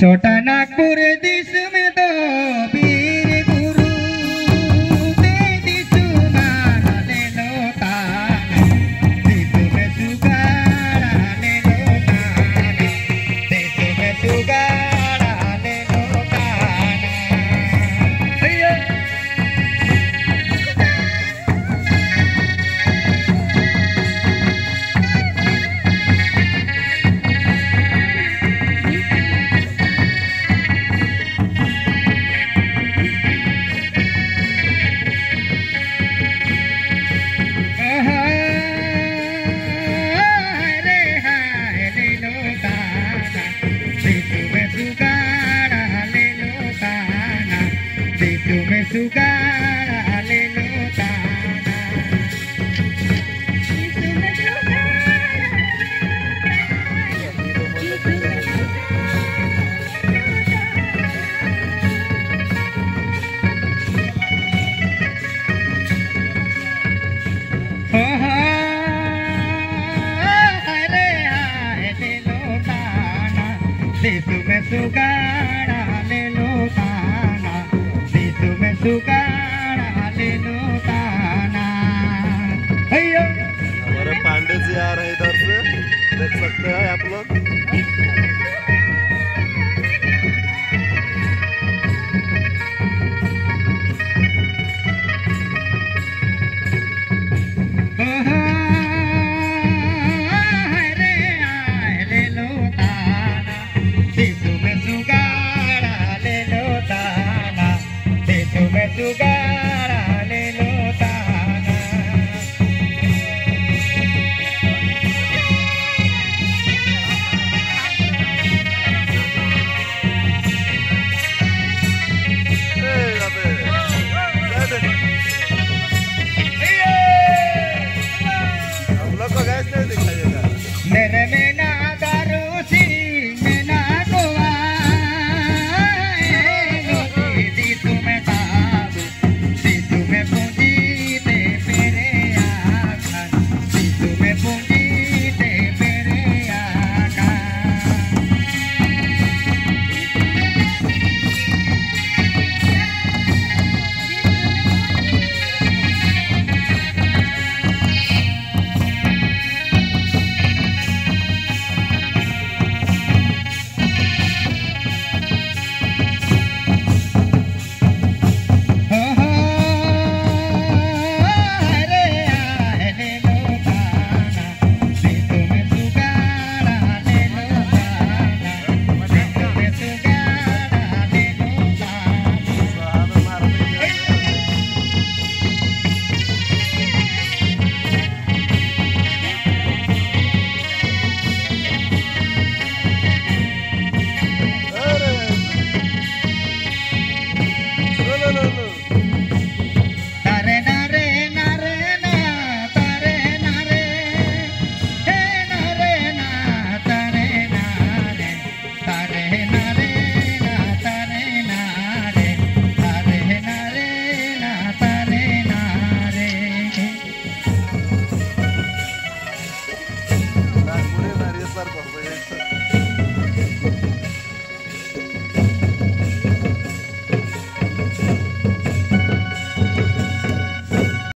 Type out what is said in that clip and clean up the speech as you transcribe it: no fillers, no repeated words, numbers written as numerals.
छोटा नागपुर देश में तो वीर गुरु दे सुगाड़ा ले लो ताना, देश में सुगाड़ा ले लो ताना, देश में सुगाड़ा ले लो ताना। सुगाड़ा ले लो ताना, अरे हाय ले लो ताना, देश में सुगाड़ा ले लो ताना, देश में सुगाड़ा।